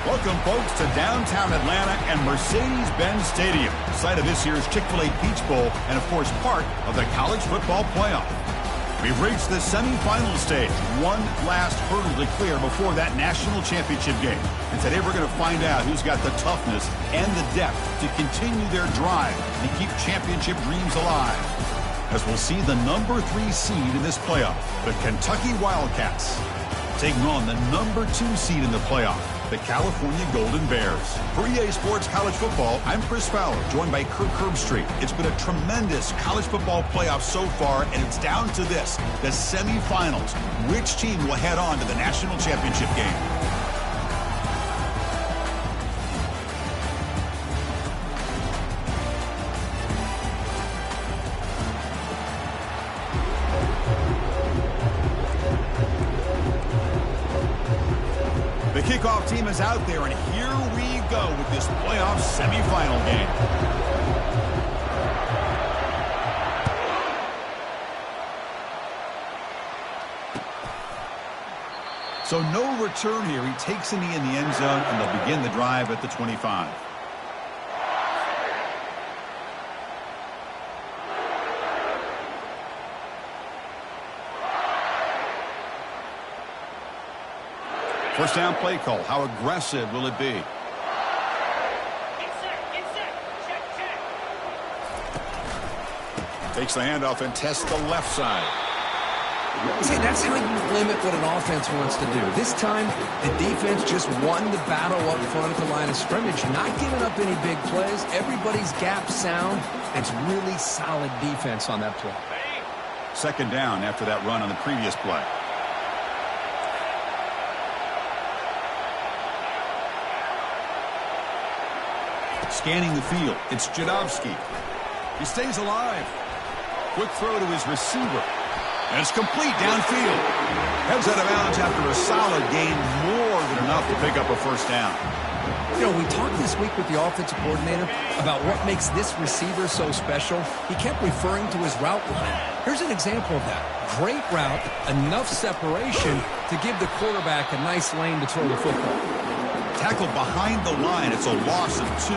Welcome, folks, to downtown Atlanta and Mercedes-Benz Stadium, site of this year's Chick-fil-A Peach Bowl and, of course, part of the college football playoff. We've reached the semifinal stage, one last hurdle to clear before that national championship game. And today we're going to find out who's got the toughness and the depth to continue their drive and keep championship dreams alive. As we'll see the number 3 seed in this playoff, the Kentucky Wildcats, taking on the number 2 seed in the playoff, the California Golden Bears. For EA Sports College Football, I'm Chris Fowler, joined by Kirk Herbstreit. It's been a tremendous college football playoff so far, and it's down to this, the semifinals. Which team will head on to the national championship game? The kickoff team is out there, and here we go with this playoff semifinal game. So no return here. He takes a knee in the end zone, and they'll begin the drive at the 25. First down play call. How aggressive will it be? Get set. Check. Takes the handoff and tests the left side. See, that's how you limit what an offense wants to do. This time, the defense just won the battle up front at the line of scrimmage, not giving up any big plays. Everybody's gap sound. It's really solid defense on that play. Second down after that run on the previous play. Scanning the field, it's Jadowski. He stays alive. Quick throw to his receiver. And it's complete downfield. Heads out of bounds after a solid gain, more than enough to pick up a first down. You know, we talked this week with the offensive coordinator about what makes this receiver so special. He kept referring to his route line. Here's an example of that. Great route, enough separation to give the quarterback a nice lane to throw the football. Tackled behind the line. It's a loss of 2.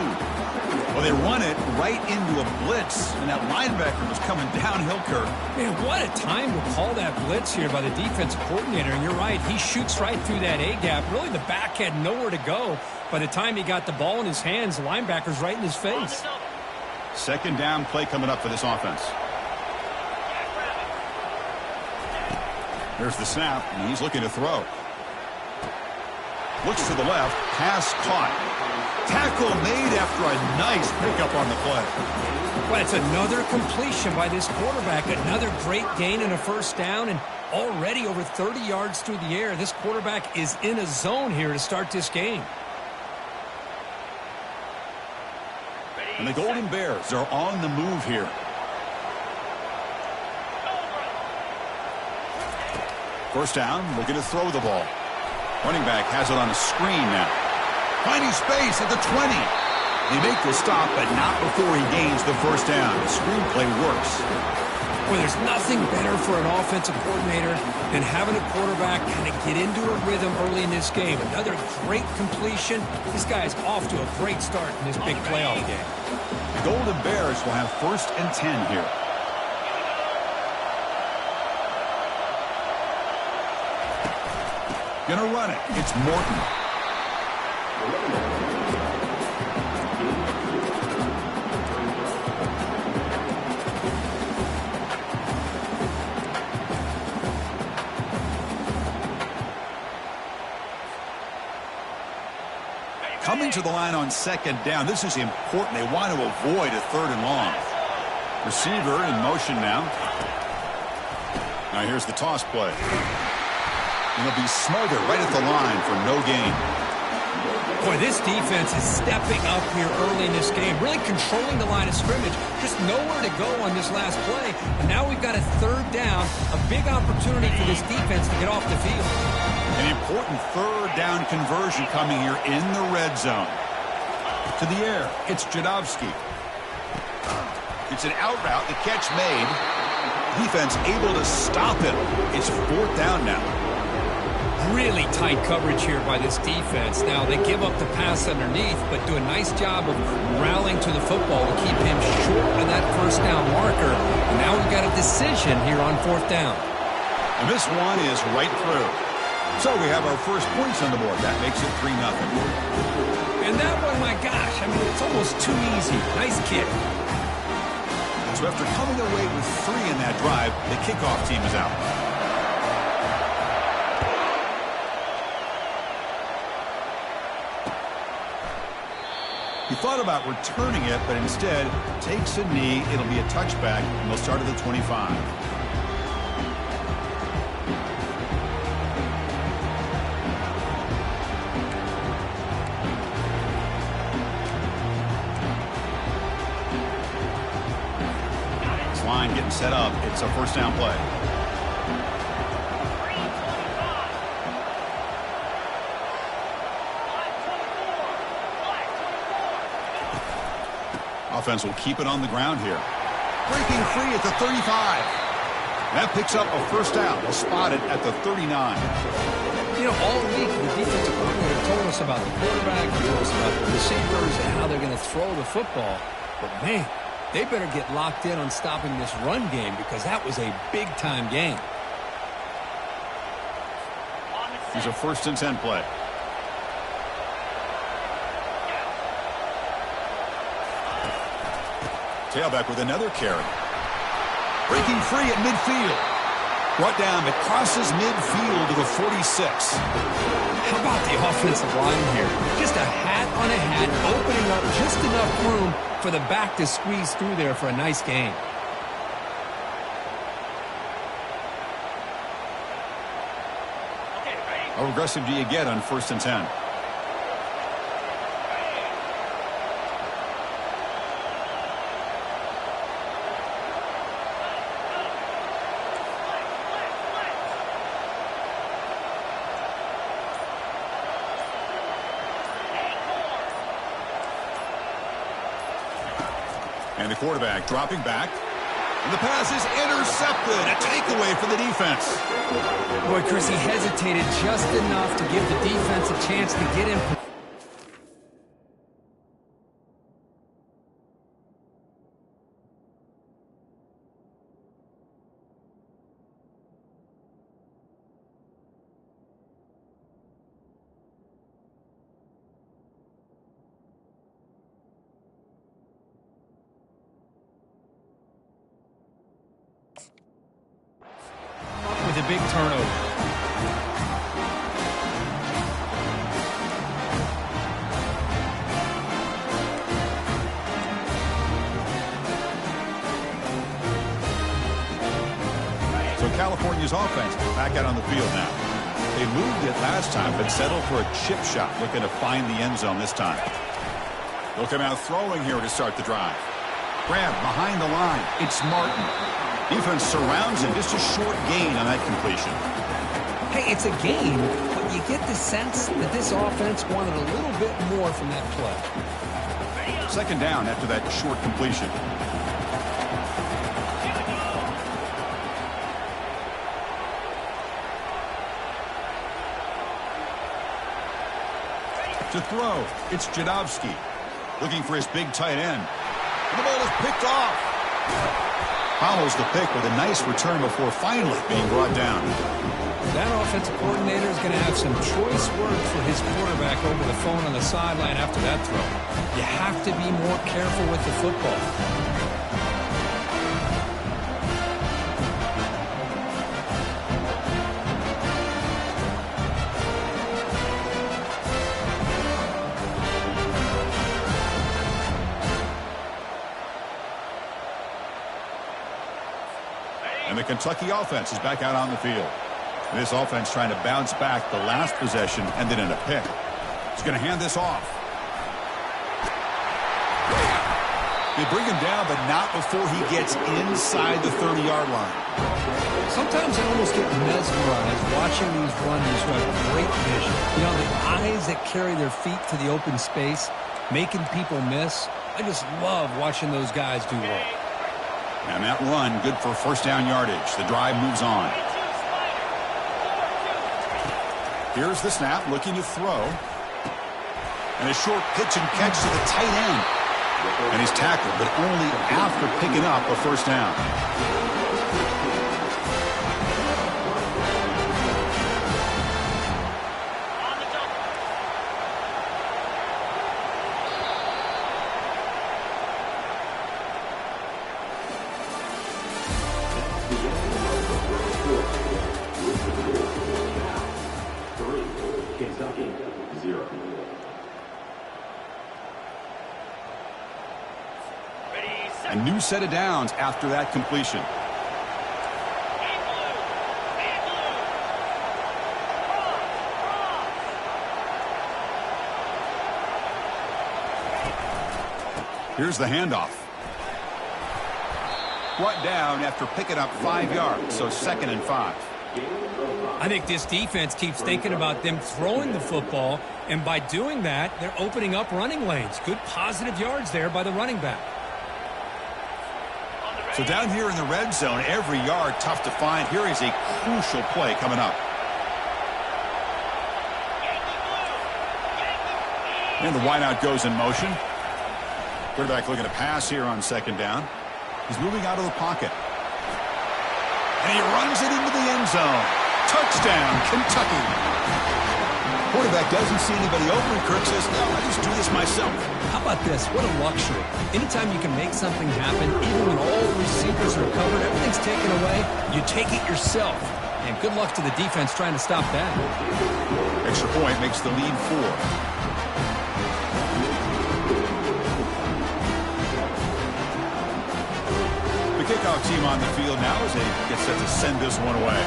Well, they run it right into a blitz, and that linebacker was coming downhill, Kirk. Man, what a time to call that blitz here by the defensive coordinator. And you're right, he shoots right through that A-gap. Really, the back had nowhere to go. By the time he got the ball in his hands, the linebacker's right in his face. Second down play coming up for this offense. There's the snap, and he's looking to throw. Looks to the left, pass caught. Tackle made after a nice pickup on the play. Well, it's another completion by this quarterback. Another great gain and a first down, and already over 30 yards through the air. This quarterback is in a zone here to start this game. And the Golden Bears are on the move here. First down, looking to throw the ball. Running back has it on a screen now. Finding space at the 20. They make the stop, but not before he gains the first down. The screenplay works. Well, there's nothing better for an offensive coordinator than having a quarterback kind of get into a rhythm early in this game. Another great completion. This guy is off to a great start in this big playoff game. The Golden Bears will have first and 10 here. Gonna run it. It's Morton. Coming to the line on second down. This is important. They want to avoid a third and long. Receiver in motion now. Now here's the toss play. And he'll be smothered right at the line for no gain. Boy, this defense is stepping up here early in this game, really controlling the line of scrimmage. Just nowhere to go on this last play. And now we've got a third down, a big opportunity for this defense to get off the field. An important third down conversion coming here in the red zone. To the air, it's Jadowski. It's an out route, the catch made. Defense able to stop him. It's fourth down now. Really tight coverage here by this defense. Now, they give up the pass underneath, but do a nice job of rallying to the football to keep him short of that first down marker. And now we've got a decision here on fourth down. And this one is right through. So we have our first points on the board. That makes it 3-0. And that one, my gosh, I mean, it's almost too easy. Nice kick. So after coming away with 3 in that drive, the kickoff team is out. He thought about returning it, but instead takes a knee. It'll be a touchback, and they'll start at the 25. Line getting set up. It's a first down play. Offense will keep it on the ground here. Breaking free at the 35. That picks up a first down. They'll spot it at the 39. You know, all week the defensive coordinator told us about the quarterback, he told us about the receivers and how they're going to throw the football. But man, they better get locked in on stopping this run game because that was a big-time game. Here's a 1st and 10 play. Tailback with another carry. Breaking free at midfield. Brought down, but crosses midfield to the 46. How about the offensive line here? Just a hat on a hat, opening up just enough room for the back to squeeze through there for a nice gain. How aggressive do you get on 1st and 10? And the quarterback dropping back. And the pass is intercepted. A takeaway for the defense. Boy, Chris, he hesitated just enough to give the defense a chance to get in. With a big turnover. So California's offense back out on the field now. They moved it last time, but settled for a chip shot, looking to find the end zone this time. They'll come out throwing here to start the drive. Grab behind the line. It's Martin. Defense surrounds him. Just a short gain on that completion. Hey, it's a gain, but you get the sense that this offense wanted a little bit more from that play. 2nd down after that short completion. To throw, it's Jadovsky. Looking for his big tight end. And the ball is picked off. Follows the pick with a nice return before finally being brought down. That offensive coordinator is going to have some choice words for his quarterback over the phone on the sideline after that throw. You have to be more careful with the football. And the Kentucky offense is back out on the field. This offense trying to bounce back the last possession, ended in a pick. He's going to hand this off. They bring him down, but not before he gets inside the 30-yard line. Sometimes I almost get mesmerized watching these runners who have great vision. You know, the eyes that carry their feet to the open space, making people miss. I just love watching those guys do work. And that run, good for 1st down yardage. The drive moves on. Here's the snap, looking to throw. And a short pitch and catch to the tight end. And he's tackled, but only after picking up a first down. A new set of downs after that completion. Here's the handoff. Brought down after picking up 5 yards, so 2nd and 5. I think this defense keeps thinking about them throwing the football, and by doing that, they're opening up running lanes. Good positive yards there by the running back. So down here in the red zone, every yard tough to find. Here is a crucial play coming up. And the wideout goes in motion. Quarterback looking to pass here on 2nd down. He's moving out of the pocket. And he runs it into the end zone. Touchdown, Kentucky. Quarterback doesn't see anybody open. Kirk says, no, I just do this myself. How about this? What a luxury. Anytime you can make something happen, even when all the receivers are covered, everything's taken away, you take it yourself. And good luck to the defense trying to stop that. Extra point makes the lead 4. The kickoff team on the field now as they get set to send this one away.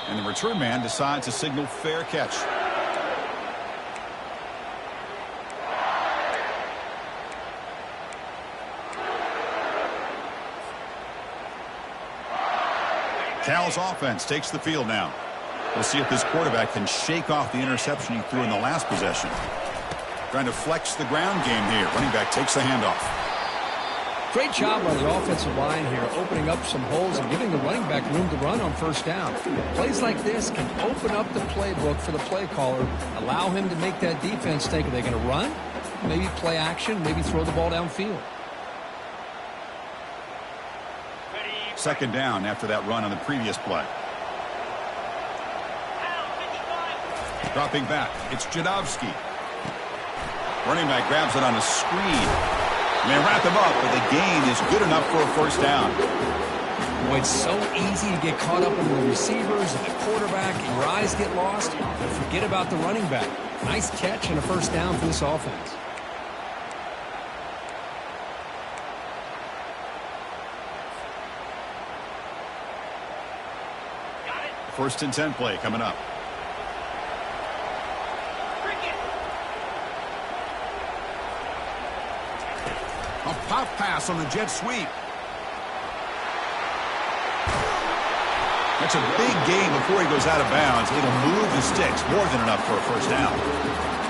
And the return man decides to signal fair catch. Cal's offense takes the field now. We'll see if this quarterback can shake off the interception he threw in the last possession. Trying to flex the ground game here. Running back takes the handoff. Great job by the offensive line here, opening up some holes and giving the running back room to run on 1st down. Plays like this can open up the playbook for the play caller, allow him to make that defense think, are they going to run? Maybe play action, maybe throw the ball downfield. 2nd down after that run on the previous play. Dropping back, it's Jadowski. Running back grabs it on a screen. And they wrap him up, but the gain is good enough for a 1st down. Boy, it's so easy to get caught up in the receivers and the quarterback, and your eyes get lost. But forget about the running back. Nice catch and a 1st down for this offense. First and 10 play coming up. A pop pass on the jet sweep. That's a big gain before he goes out of bounds. It'll move the sticks, more than enough for a 1st down.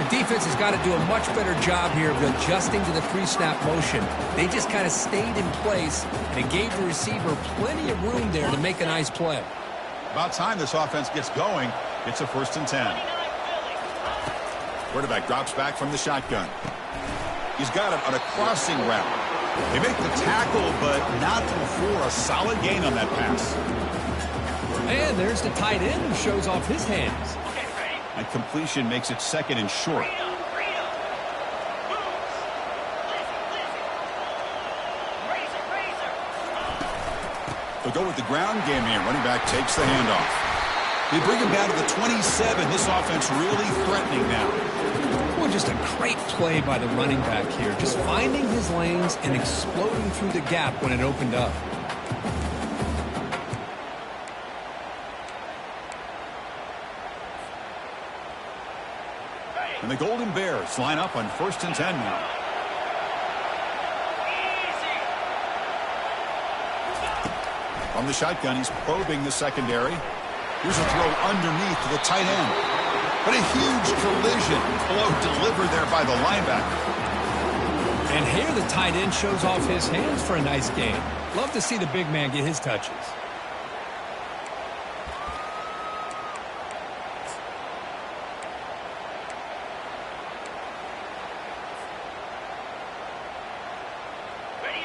The defense has got to do a much better job here of adjusting to the pre-snap motion. They just kind of stayed in place, and it gave the receiver plenty of room there to make a nice play. About time this offense gets going. It's a 1st and 10. Quarterback drops back from the shotgun. He's got it on a crossing route. They make the tackle, but not before a solid gain on that pass. And there's the tight end who shows off his hands. And completion makes it 2nd and short. They'll go with the ground game here. Running back takes the handoff. They bring him down to the 27. This offense really threatening now. Well, just a great play by the running back here. Just finding his lanes and exploding through the gap when it opened up. And the Golden Bears line up on 1st and 10 now. From the shotgun, he's probing the secondary. Here's a throw underneath to the tight end. But a huge collision. Blow delivered there by the linebacker. And here the tight end shows off his hands for a nice gain. Love to see the big man get his touches.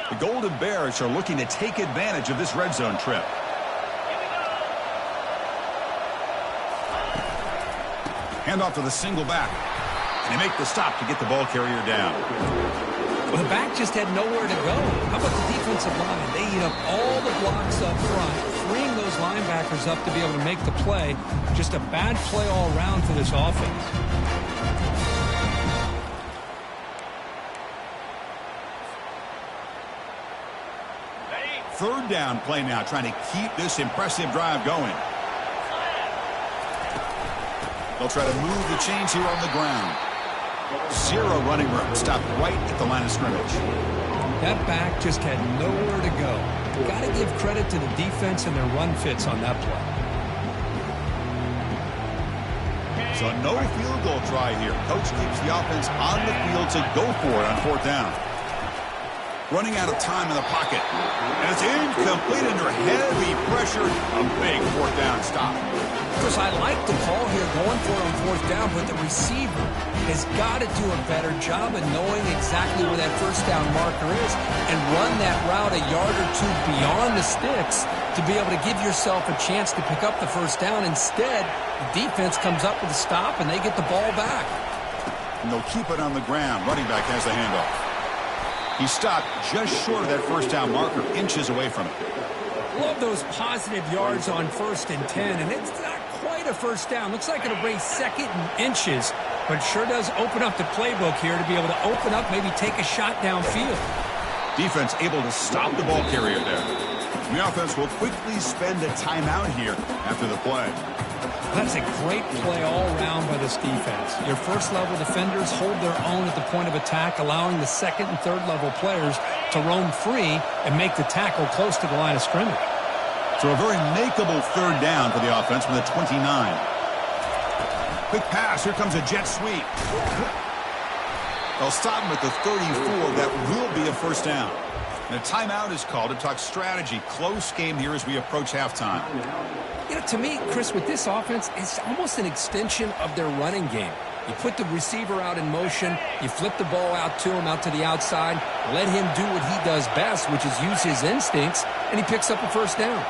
The Golden Bears are looking to take advantage of this red zone trip. Hand off to the single back. And they make the stop to get the ball carrier down. Well, the back just had nowhere to go. How about the defensive line? They eat up all the blocks up front, freeing those linebackers up to be able to make the play. Just a bad play all around for this offense. Third down play now, trying to keep this impressive drive going. They'll try to move the chains here on the ground. Zero running room. Stopped right at the line of scrimmage. That back just had nowhere to go. Got to give credit to the defense and their run fits on that play. So no field goal try here. Coach keeps the offense on the field to go for it on fourth down. Running out of time in the pocket. And it's incomplete under heavy pressure. A big fourth down stop. Chris, I like the call here going for it on fourth down, but the receiver has got to do a better job of knowing exactly where that first down marker is and run that route a yard or two beyond the sticks to be able to give yourself a chance to pick up the first down. Instead, the defense comes up with a stop and they get the ball back. And they'll keep it on the ground. Running back has the handoff. He stopped just short of that first down marker, inches away from it. Love those positive yards on 1st and 10, and it's not quite a first down. Looks like it'll bring second and inches, but sure does open up the playbook here to be able to open up, maybe take a shot downfield. Defense able to stop the ball carrier there. The offense will quickly spend a timeout here after the play. That's a great play all around by this defense. Your first-level defenders hold their own at the point of attack, allowing the second and third-level players to roam free and make the tackle close to the line of scrimmage. So a very makeable third down for the offense from the 29. Quick pass. Here comes a jet sweep. They'll stop him at the 34. That will be a first down. And a timeout is called to talk strategy. Close game here as we approach halftime. You know, to me, Chris, with this offense, it's almost an extension of their running game. You put the receiver out in motion, you flip the ball out to him, out to the outside, let him do what he does best, which is use his instincts, and he picks up a first down.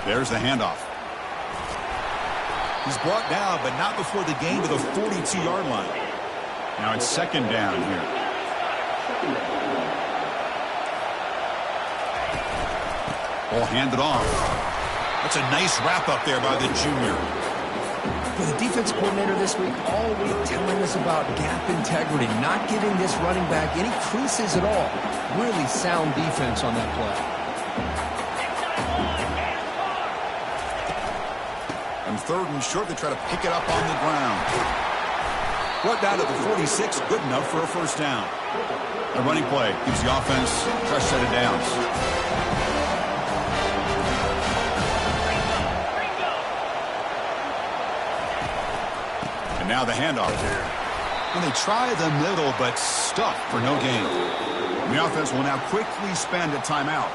There's the handoff. He's brought down, but not before the gain to the 42-yard line. Now it's second down here. Ball handed off. That's a nice wrap-up there by the junior. For the defense coordinator this week, all week telling us about gap integrity, not giving this running back any creases at all. Really sound defense on that play. And third and short, they try to pick it up on the ground. Brought down to the 46, good enough for a first down. The running play gives the offense a fresh set of downs. And now the handoff. And they try the middle, but stuffed for no gain. And the offense will now quickly spend a timeout.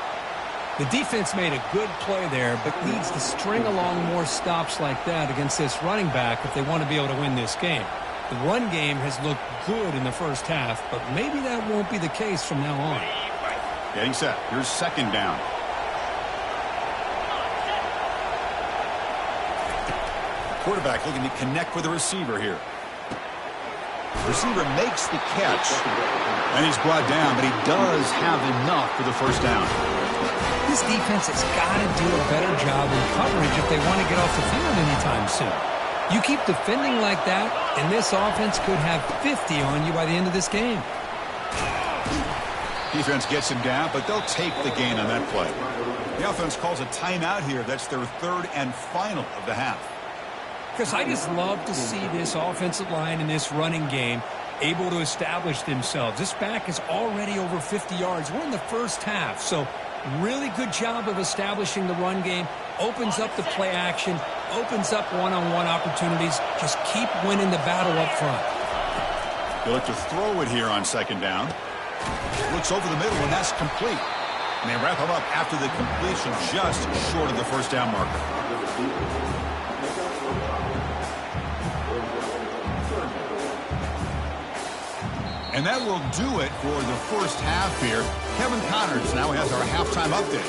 The defense made a good play there, but needs to string along more stops like that against this running back if they want to be able to win this game. The run game has looked good in the first half, but maybe that won't be the case from now on. Getting set. Here's second down. Quarterback looking to connect with the receiver here. Receiver makes the catch, and he's brought down, but he does have enough for the first down. This defense has got to do a better job in coverage if they want to get off the field anytime soon. You keep defending like that, and this offense could have 50 on you by the end of this game. Defense gets him down, but they'll take the gain on that play. The offense calls a timeout here. That's their third and final of the half. Chris, I just love to see this offensive line and this running game able to establish themselves. This back is already over 50 yards. We're in the first half, so really good job of establishing the run game. Opens up the play action, opens up one-on-one opportunities. Just keep winning the battle up front. He'll look to throw it here on second down. Looks over the middle, and that's complete. And they wrap him up after the completion just short of the first down marker. And that will do it for the first half here. Kevin Connors now has our halftime update.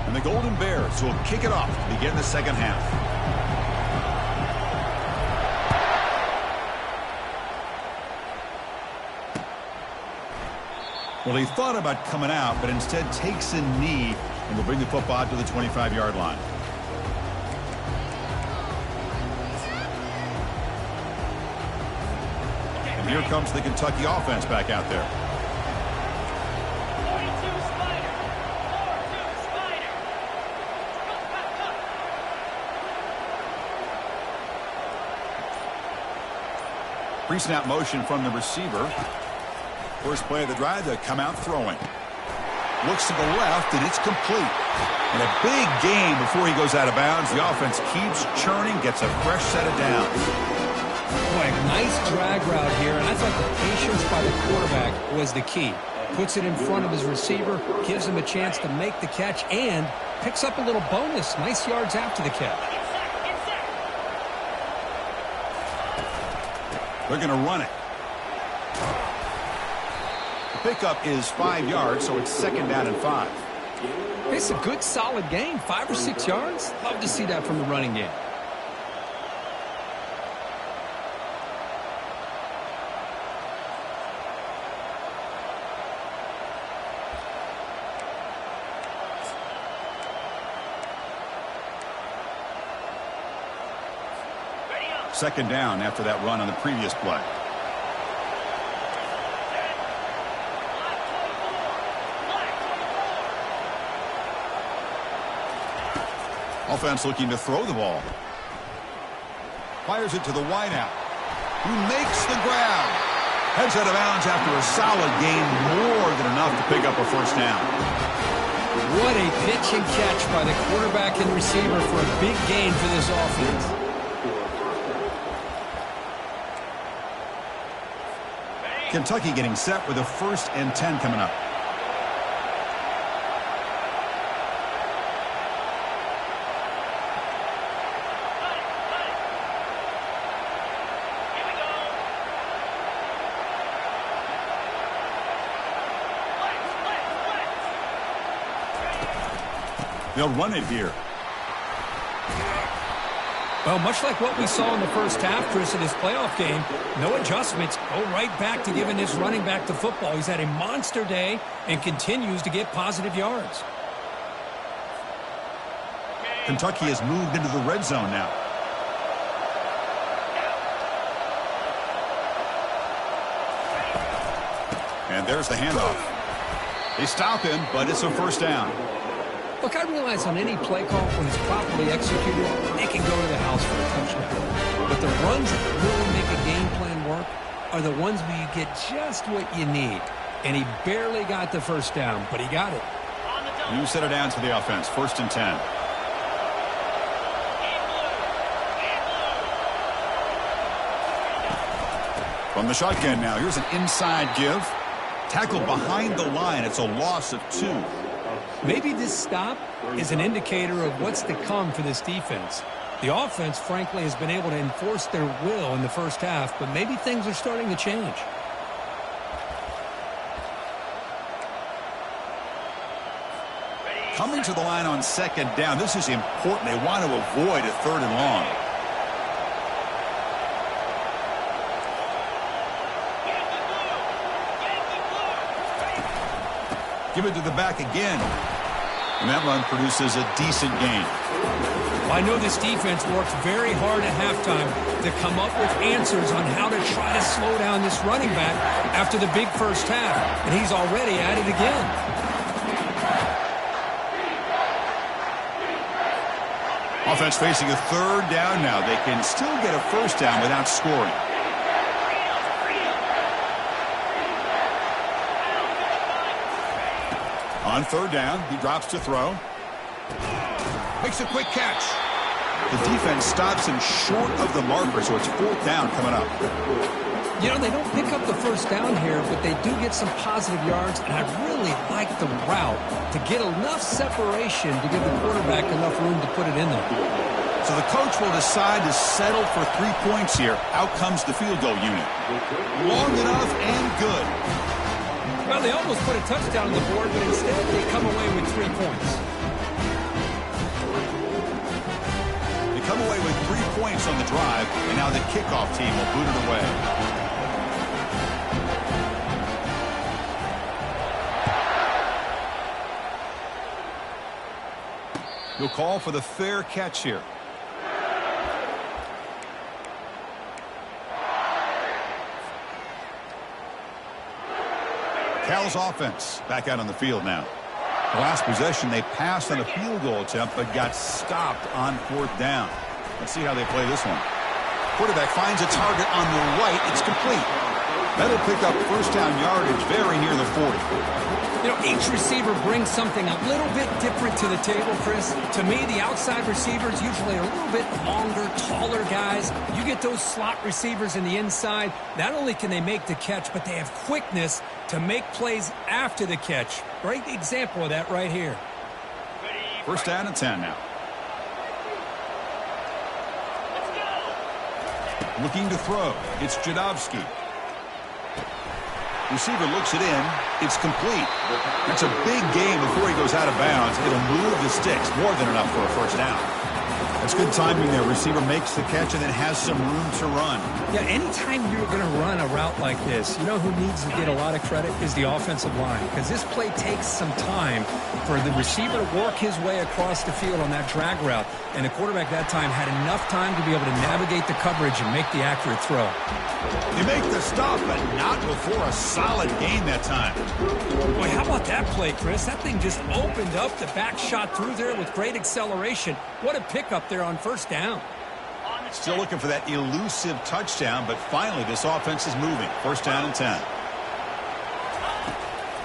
And the Golden Bears will kick it off to begin the second half. Well, he thought about coming out, but instead takes a knee and will bring the football out to the 25-yard line. And here comes the Kentucky offense back out there. Pre-snap motion from the receiver. First play of the drive, they come out throwing. Looks to the left, and it's complete. And a big gain before he goes out of bounds. The offense keeps churning, gets a fresh set of downs. Boy, nice drag route here, and I thought the patience by the quarterback was the key. Puts it in front of his receiver, gives him a chance to make the catch, and picks up a little bonus. Nice yards after the catch. They're going to run it. The pickup is 5 yards, so it's second down and 5. It's a good, solid gain. 5 or 6 yards. Love to see that from the running game. Second down after that run on the previous play. Offense looking to throw the ball. Fires it to the wideout, who makes the grab. Heads out of bounds after a solid gain, more than enough to pick up a first down. What a pitch and catch by the quarterback and receiver for a big gain for this offense. Kentucky getting set with a 1st and 10 coming up. They'll run it here. Well, much like what we saw in the first half, Chris, in this playoff game, no adjustments. Go right back to giving this running back the football. He's had a monster day and continues to get positive yards. Kentucky has moved into the red zone now. And there's the handoff. They stop him, but it's a first down. Look, I realize on any play call, when it's properly executed, they can go to the house for a touchdown. But the runs that really make a game plan work are the ones where you get just what you need. And he barely got the first down, but he got it. New set of downs for the offense, 1st and 10. From the shotgun now, here's an inside give. Tackled behind the line. It's a loss of 2. Maybe this stop is an indicator of what's to come for this defense. The offense, frankly, has been able to enforce their will in the first half, but maybe things are starting to change. Coming to the line on second down. This is important. They want to avoid a 3rd and long. Give it to the back again. And that run produces a decent gain. Well, I know this defense works very hard at halftime to come up with answers on how to try to slow down this running back after the big first half. And he's already at it again. Offense facing a 3rd down now. They can still get a first down without scoring. On third down, he drops to throw. Makes a quick catch. The defense stops him short of the marker, so it's fourth down coming up. You know, they don't pick up the first down here, but they do get some positive yards, and I really like the route to get enough separation to give the quarterback enough room to put it in there. So the coach will decide to settle for 3 points here. Out comes the field goal unit. Long enough and good. Well, they almost put a touchdown on the board, but instead they come away with 3 points. They come away with 3 points on the drive, and now the kickoff team will boot it away. He'll call for the fair catch here. Cal's offense back out on the field now. The last possession, they passed on a field goal attempt, but got stopped on fourth down. Let's see how they play this one. Quarterback finds a target on the right. It's complete. That'll pick up first down yardage very near the 40. You know, each receiver brings something a little bit different to the table, Chris. To me, the outside receivers usually are a little bit longer, taller guys. You get those slot receivers in the inside, not only can they make the catch, but they have quickness to make plays after the catch. Great example of that right here. First down and 10 now. Looking to throw. It's Jadovsky. Receiver looks it in. It's complete. That's a big gain before he goes out of bounds. It'll move the sticks. More than enough for a first down. That's good timing there. Receiver makes the catch and then has some room to run. Yeah, anytime you're going to run a route like this, you know who needs to get a lot of credit is the offensive line. Because this play takes some time for the receiver to work his way across the field on that drag route. And the quarterback that time had enough time to be able to navigate the coverage and make the accurate throw. They make the stop, but not before a solid gain that time. Boy, how about that play, Chris? That thing just opened up. The back shot through there with great acceleration. What a pickup there on first down. Still looking for that elusive touchdown, but finally this offense is moving. First down and 10.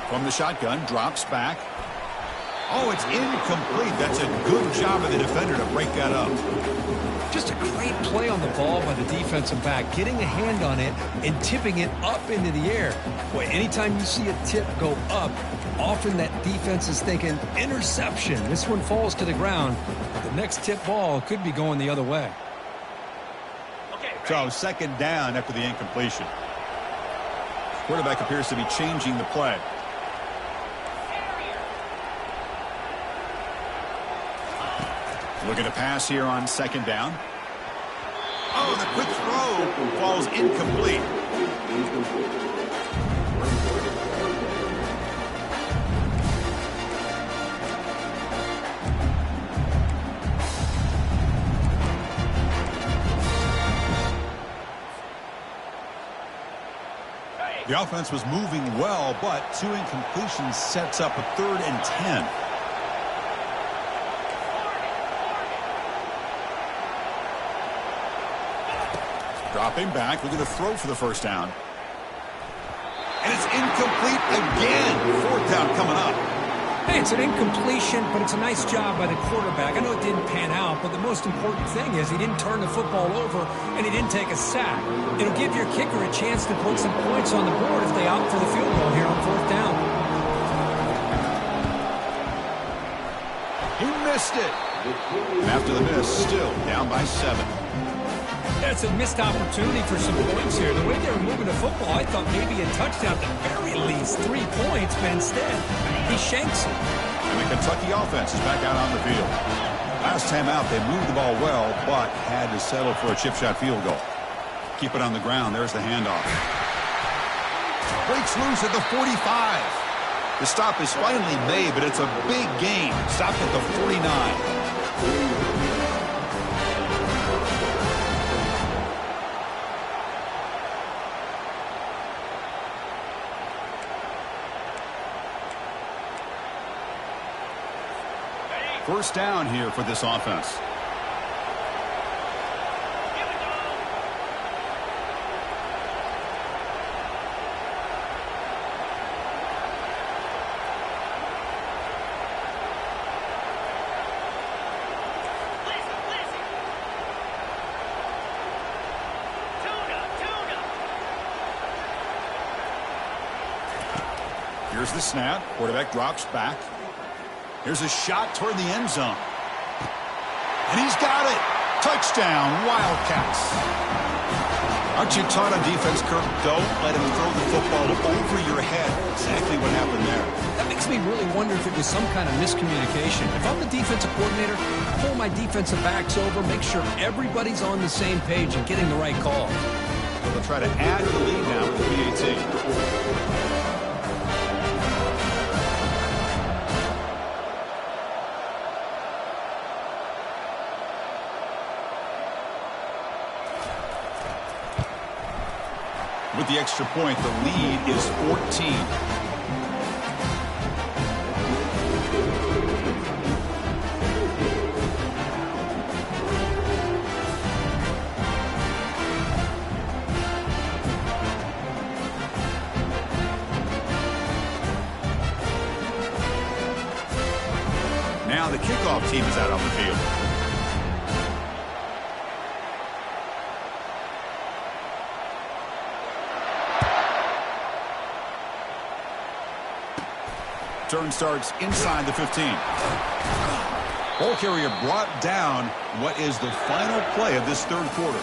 From the shotgun, drops back. Oh, it's incomplete. That's a good job of the defender to break that up. Just a great play on the ball by the defensive back, getting a hand on it and tipping it up into the air. Boy, anytime you see a tip go up, often that defense is thinking interception. This one falls to the ground. The next tip ball could be going the other way. So second down after the incompletion. Quarterback appears to be changing the play. Looking to pass here on second down. Oh, the quick throw falls incomplete. The offense was moving well, but 2 incompletions sets up a 3rd and 10. Dropping back, looking to throw for the first down. And it's incomplete again. 4th down coming up. Hey, it's an incompletion, but it's a nice job by the quarterback. I know it didn't pan out, but the most important thing is he didn't turn the football over and he didn't take a sack. It'll give your kicker a chance to put some points on the board if they opt for the field goal here on 4th down. He missed it. And after the miss, still down by 7. That's a missed opportunity for some points here. The way they were moving the football, I thought maybe a touchdown at the very least, 3 points, but instead, he shanks it. And the Kentucky offense is back out on the field. Last time out, they moved the ball well, but had to settle for a chip shot field goal. Keep it on the ground. There's the handoff. Breaks loose at the 45. The stop is finally made, but it's a big gain. Stopped at the 49. First down here for this offense. Here's the snap. Quarterback drops back. Here's a shot toward the end zone. And he's got it. Touchdown, Wildcats. Aren't you taught on defense, Kirk? Don't let him throw the football over your head. Exactly what happened there. That makes me really wonder if it was some kind of miscommunication. If I'm the defensive coordinator, I pull my defensive backs over, make sure everybody's on the same page and getting the right call. So they'll try to add to the lead now with the PAT. With the extra point, the lead is 14. Now the kickoff team is out on the field. Turn starts inside the 15. Ball carrier brought down. What is the final play of this third quarter?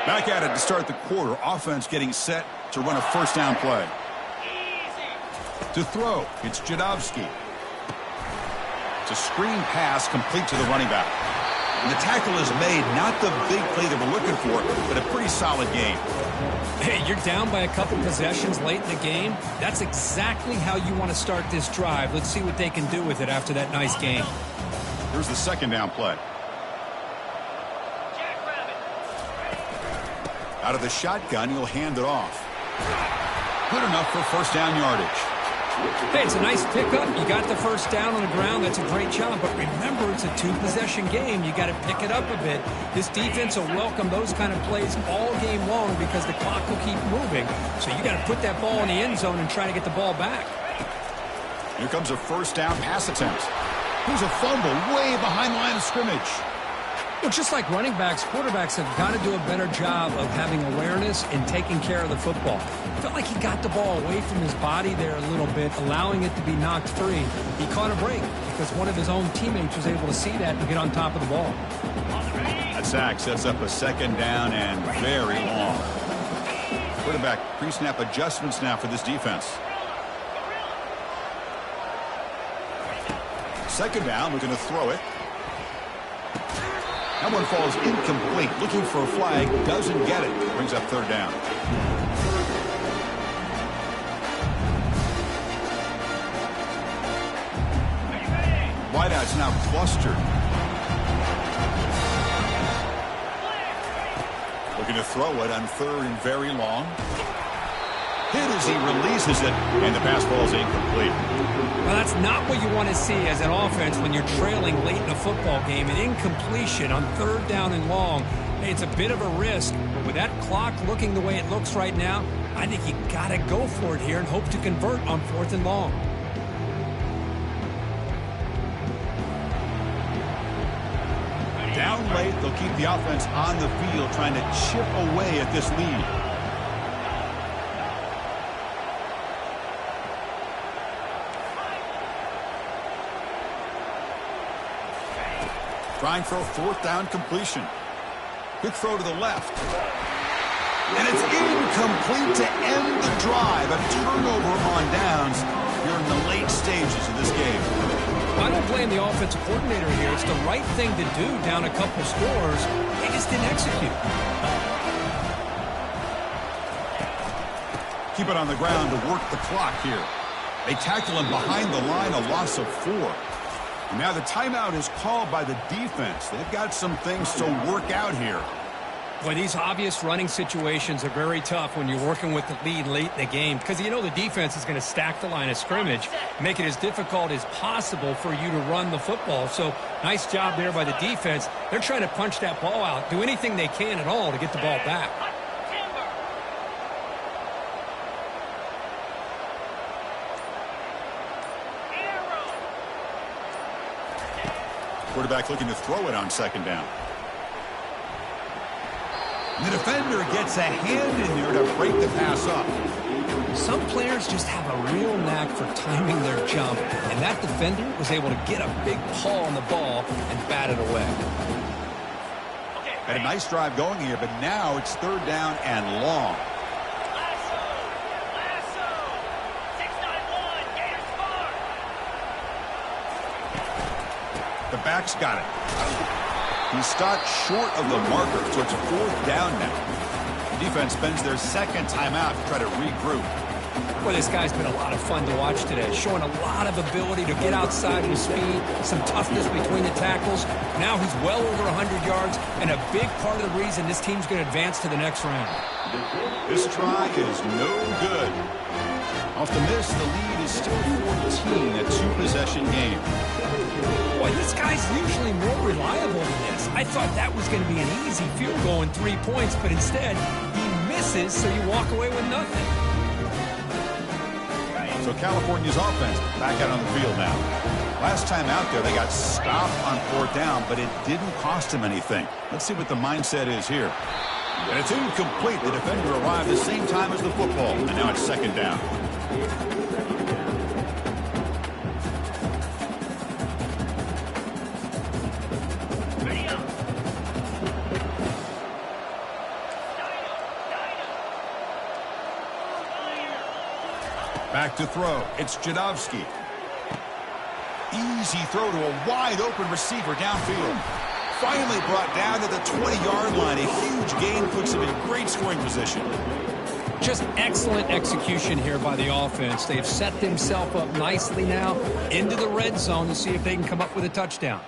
Back at it to start the quarter. Offense getting set to run a first down play. To throw, it's Jadovsky. It's a screen pass complete to the running back. And the tackle is made, not the big play that we're looking for, but a pretty solid game. Hey, you're down by a couple possessions late in the game. That's exactly how you want to start this drive. Let's see what they can do with it after that nice game. Here's the second down play. Out of the shotgun, he'll hand it off. Good enough for first down yardage. Hey, it's a nice pickup. You got the first down on the ground. That's a great job. But remember, it's a two-possession game. You got to pick it up a bit. This defense will welcome those kind of plays all game long because the clock will keep moving. So you got to put that ball in the end zone and try to get the ball back. Here comes a first down pass attempt. Here's a fumble way behind the line of scrimmage. Well, just like running backs, quarterbacks have got to do a better job of having awareness and taking care of the football. I felt like he got the ball away from his body there a little bit, allowing it to be knocked free. He caught a break because one of his own teammates was able to see that and get on top of the ball. That sack sets up a second down and very long. Quarterback pre-snap adjustments now for this defense. Second down, looking to throw it. That one falls incomplete. Looking for a flag. Doesn't get it. Brings up third down. Wideouts now clustered. Looking to throw it on third and very long. Hit as he releases it, and the pass falls incomplete. Well, that's not what you want to see as an offense when you're trailing late in a football game. An incompletion on third down and long. Hey, it's a bit of a risk, but with that clock looking the way it looks right now, I think you got to go for it here and hope to convert on fourth and long. Down late, they'll keep the offense on the field trying to chip away at this lead. Trying for a fourth down completion. Quick throw to the left. And it's incomplete to end the drive. A turnover on downs here in the late stages of this game. I don't blame the offensive coordinator here. It's the right thing to do down a couple scores. They just didn't execute. Keep it on the ground to work the clock here. They tackle him behind the line, a loss of 4. Now the timeout is called by the defense. They've got some things to work out here. Boy, these obvious running situations are very tough when you're working with the lead late in the game because you know the defense is going to stack the line of scrimmage, make it as difficult as possible for you to run the football. So nice job there by the defense. They're trying to punch that ball out, do anything they can at all to get the ball back. Quarterback looking to throw it on second down. And the defender gets a hand in there to break the pass up. Some players just have a real knack for timing their jump, and that defender was able to get a big paw on the ball and bat it away. Had a nice drive going here, but now it's third down and long. The back's got it. He stopped short of the marker, so it's a fourth down now. The defense spends their second timeout to try to regroup. Well, this guy's been a lot of fun to watch today, showing a lot of ability to get outside with speed, some toughness between the tackles. Now he's well over 100 yards, and a big part of the reason this team's going to advance to the next round. This try is no good. Off the miss, the lead is still 14, a two-possession game. Boy, this guy's usually more reliable than this. I thought that was going to be an easy field goal and 3 points, but instead, he misses, so you walk away with nothing. So California's offense back out on the field now. Last time out there, they got stopped on fourth down, but it didn't cost them anything. Let's see what the mindset is here. And it's incomplete. The defender arrived the same time as the football, and now it's second down. Back to throw. It's Jadovsky. Easy throw to a wide-open receiver downfield. Finally brought down to the 20-yard line. A huge gain puts him in great scoring position. Just excellent execution here by the offense. They've set themselves up nicely now into the red zone to see if they can come up with a touchdown.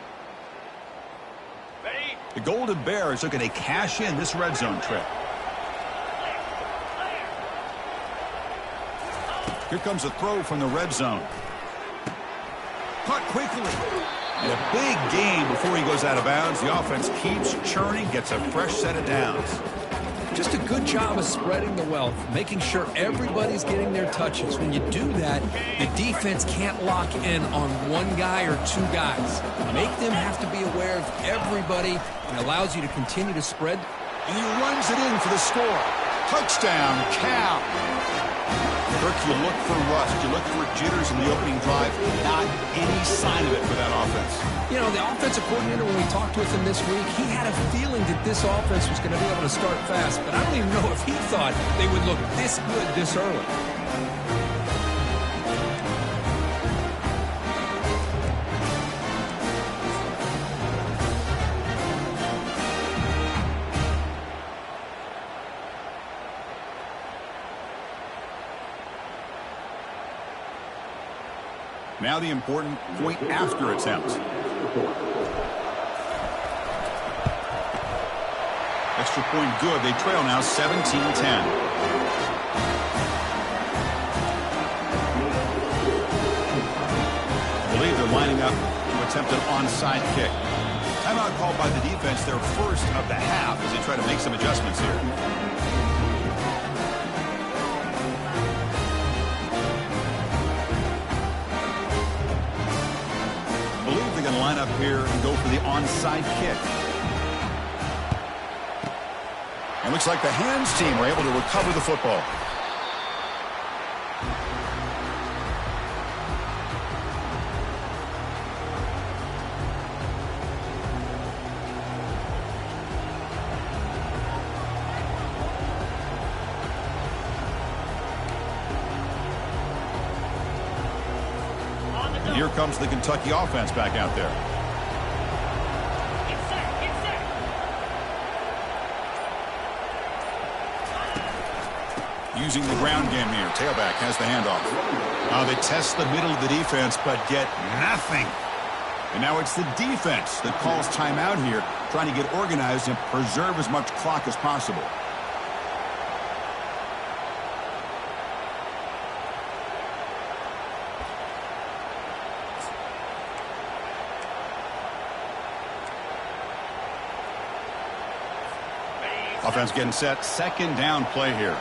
The Golden Bears looking to cash in this red zone trip. Here comes a throw from the red zone. Caught quickly. And a big gain before he goes out of bounds. The offense keeps churning, gets a fresh set of downs. Just a good job of spreading the wealth, making sure everybody's getting their touches. When you do that, the defense can't lock in on one guy or two guys. Make them have to be aware of everybody, and allows you to continue to spread. And he runs it in for the score. Touchdown, Cal. Kirk, you look for rust. You look for jitters in the opening drive. Not any sign of it for that offense. You know, the offensive coordinator, when we talked with him this week, he had a feeling that this offense was going to be able to start fast. But I don't even know if he thought they would look this good this early. Now the important point after attempt. Extra point good. They trail now 17-10. I believe they're lining up to attempt an onside kick. Timeout called by the defense, their first of the half, as they try to make some adjustments here. Going to line up here and go for the onside kick. And looks like the hands team were able to recover the football. Here comes the Kentucky offense back out there. Using the ground game here. Tailback has the handoff. They test the middle of the defense, but get nothing. And now it's the defense that calls timeout here, trying to get organized and preserve as much clock as possible. Offense getting set. Second down play here.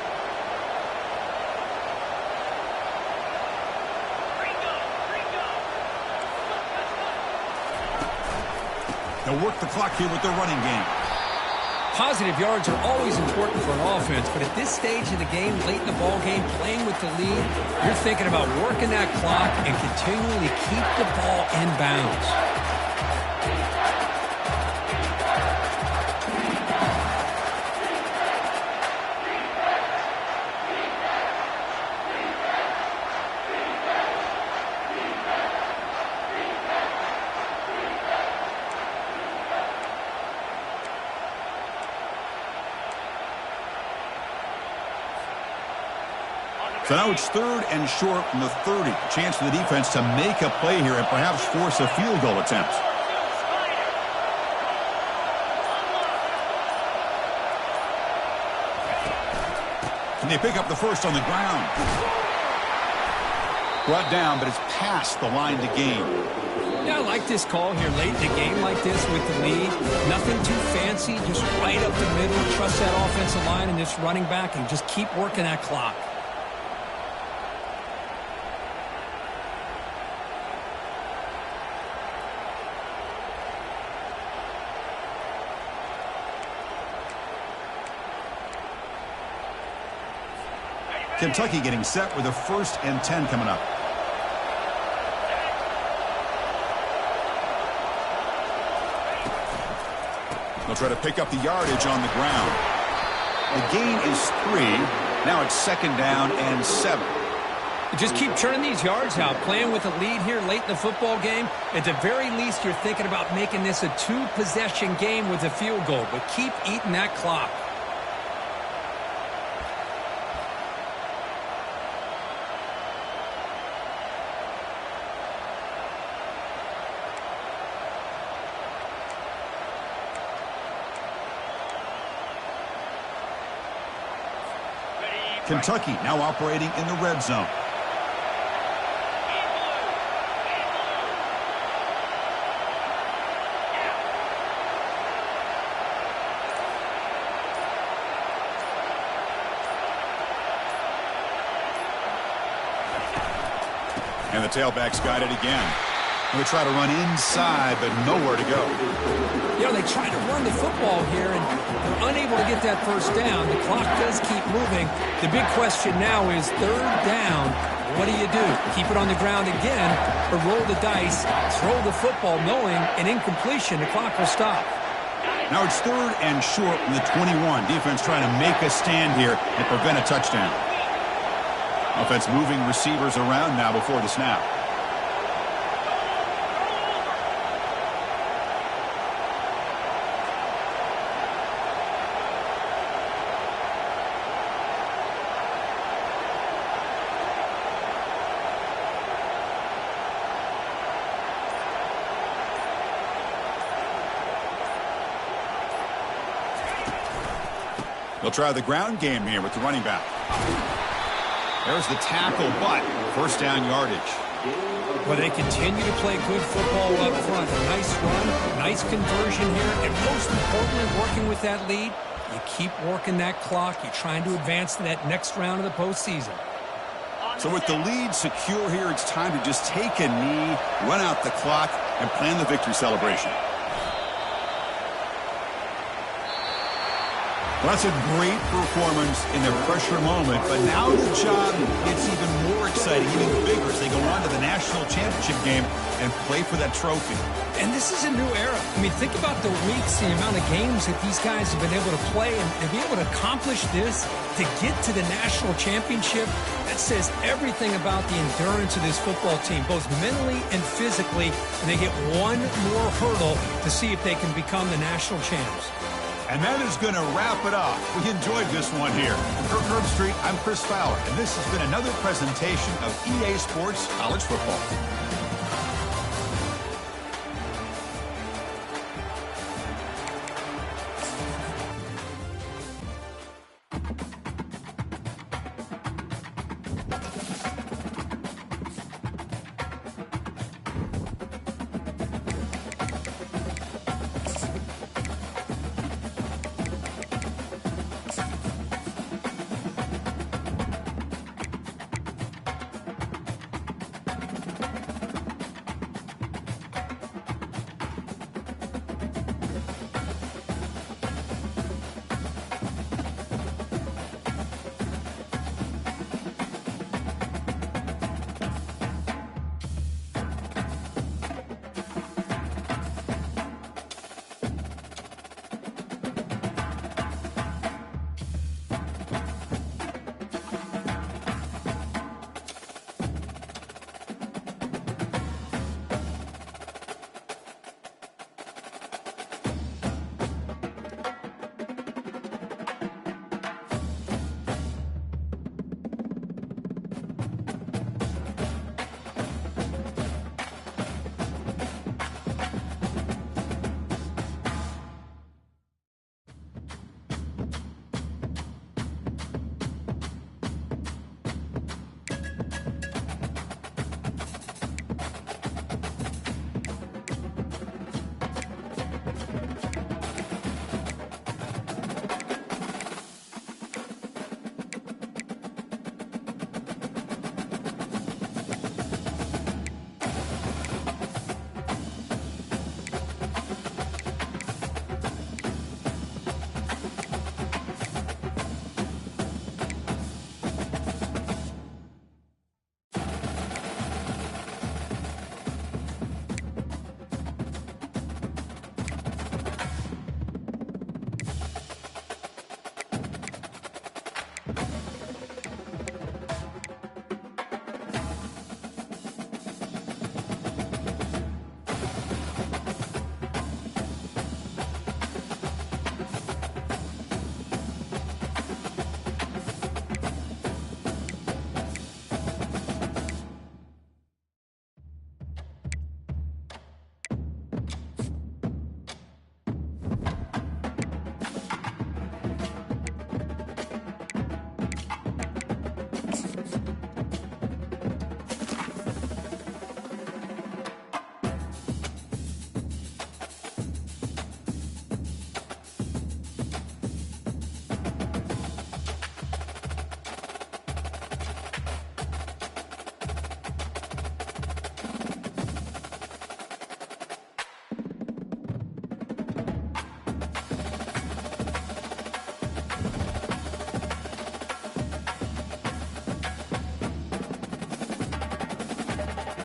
They'll work the clock here with their running game. Positive yards are always important for an offense, but at this stage of the game, late in the ball game, playing with the lead, you're thinking about working that clock and continuing to keep the ball in bounds. So now it's 3rd and short from the 30. Chance for the defense to make a play here and perhaps force a field goal attempt. Can they pick up the first on the ground? Brought down, but it's past the line to gain. Yeah, I like this call here late in a game like this with the lead. Nothing too fancy, just right up the middle. Trust that offensive line and this running back and just keep working that clock. Kentucky getting set with a 1st and 10 coming up. They'll try to pick up the yardage on the ground. The gain is 3. Now it's 2nd down and 7. Just keep churning these yards out. Playing with a lead here late in the football game. At the very least, you're thinking about making this a 2-possession game with a field goal. But keep eating that clock. Kentucky now operating in the red zone. And the tailback's got it again. They try to run inside, but nowhere to go. You know, they try to run the football here, and they're unable to get that first down. The clock does keep moving. The big question now is 3rd down. What do? Keep it on the ground again, or roll the dice, throw the football, knowing an incompletion, the clock will stop. Now it's 3rd and short from the 21. Defense trying to make a stand here and prevent a touchdown. Offense moving receivers around now before the snap. They'll try the ground game here with the running back. There's the tackle, but 1st down yardage. Well, they continue to play good football up front. A nice run, nice conversion here, and most importantly, working with that lead, you keep working that clock. You're trying to advance to that next round of the postseason. So with the lead secure here, it's time to just take a knee, run out the clock, and plan the victory celebration. Well, that's a great performance in the pressure moment, but now the job gets even more exciting, even bigger as they go on to the national championship game and play for that trophy. And this is a new era. I mean, think about the weeks, the amount of games that these guys have been able to play, and to be able to accomplish this, to get to the national championship, that says everything about the endurance of this football team, both mentally and physically, and they get one more hurdle to see if they can become the national champs. And that is going to wrap it up. We enjoyed this one here. For Herb Street, I'm Chris Fowler, and this has been another presentation of EA Sports College Football.